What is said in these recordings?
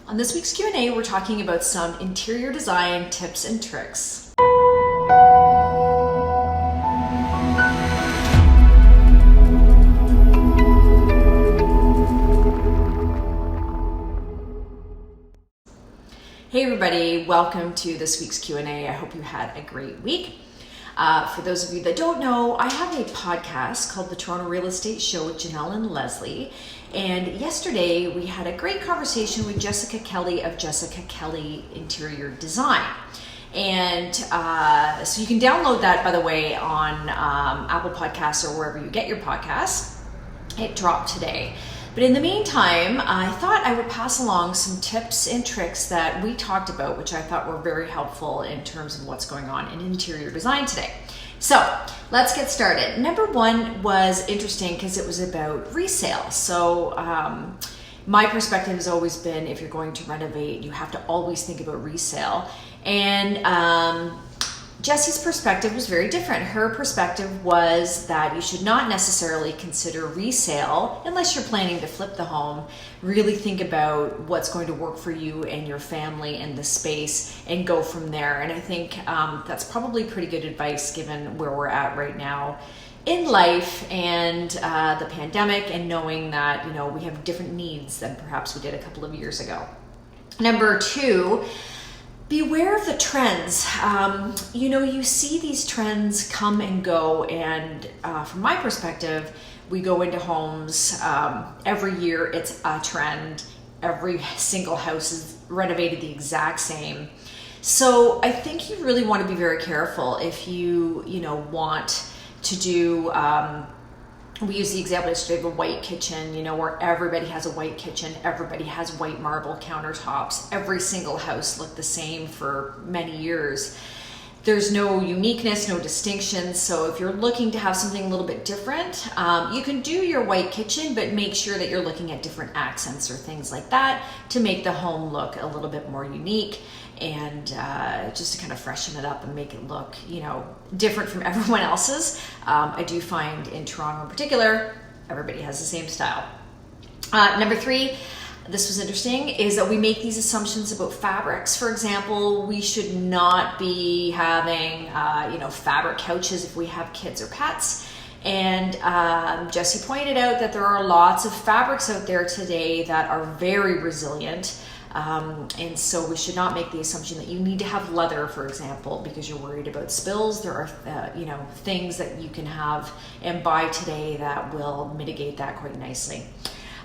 On this week's Q&A, we're talking about some interior design tips and tricks. Hey everybody, welcome to this week's Q&A. I hope you had a great week. For those of you that don't know, I have a podcast called The Toronto Real Estate Show with Jenelle and Leslie. And yesterday we had a great conversation with Jessica Kelly of Jessica Kelly Interior Design. And so you can download that, by the way, on Apple Podcasts or wherever you get your podcasts. It dropped today. But in the meantime, I thought I would pass along some tips and tricks that we talked about, which I thought were very helpful in terms of what's going on in interior design today. So let's get started. Number one was interesting because it was about resale. So my perspective has always been, if you're going to renovate, you have to always think about resale. And Jessie's perspective was very different. Her perspective was that you should not necessarily consider resale unless you're planning to flip the home. Really think about what's going to work for you and your family and the space and go from there. And I think that's probably pretty good advice given where we're at right now in life and the pandemic, and knowing that, you know, we have different needs than perhaps we did a couple of years ago. Number two, beware of the trends. You see these trends come and go, and from my perspective, we go into homes every year. It's a trend. Every single house is renovated the exact same. So I think you really want to be very careful if you want to do. We use the example yesterday of a white kitchen, where everybody has a white kitchen, everybody has white marble countertops. Every single house looked the same for many years. There's no uniqueness, no distinction. So if you're looking to have something a little bit different, you can do your white kitchen, but make sure that you're looking at different accents or things like that to make the home look a little bit more unique, and just to kind of freshen it up and make it look, different from everyone else's. I do find in Toronto in particular, everybody has the same style. Number three, this was interesting, is that we make these assumptions about fabrics. For example, we should not be having, fabric couches if we have kids or pets. And Jessie pointed out that there are lots of fabrics out there today that are very resilient. And so we should not make the assumption that you need to have leather, for example, because you're worried about spills. There are, things that you can have and buy today that will mitigate that quite nicely.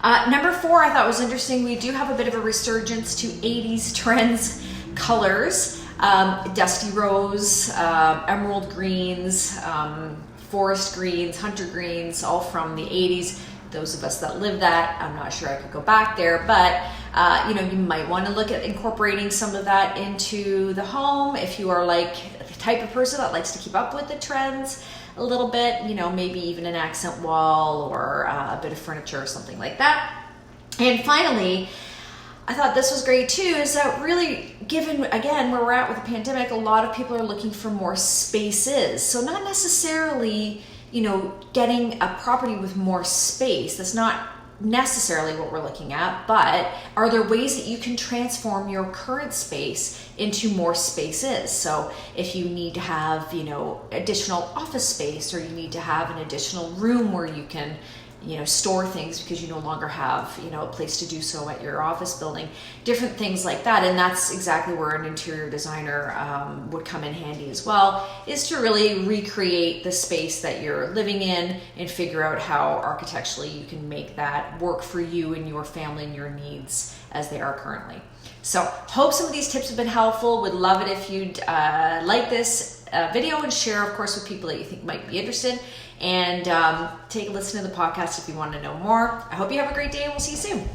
Number four, I thought was interesting. We do have a bit of a resurgence to 80s trends, colors, dusty rose, emerald greens, forest greens, hunter greens, all from the 80s. Those of us that live that, I'm not sure I could go back there, but you might want to look at incorporating some of that into the home if you are like the type of person that likes to keep up with the trends a little bit, maybe even an accent wall or a bit of furniture or something like that. And finally, I thought this was great too, is that really, given again where we're at with the pandemic, a lot of people are looking for more spaces. So not necessarily getting a property with more space. That's not necessarily what we're looking at, but are there ways that you can transform your current space into more spaces? So if you need to have, additional office space, or you need to have an additional room where you can, store things because you no longer have, a place to do so at your office building, different things like that. And that's exactly where an interior designer would come in handy as well, is to really recreate the space that you're living in and figure out how architecturally you can make that work for you and your family and your needs as they are currently. So hope some of these tips have been helpful. Would love it if you'd like this video and share, of course, with people that you think might be interested. And take a listen to the podcast if you want to know more. I hope you have a great day, and we'll see you soon.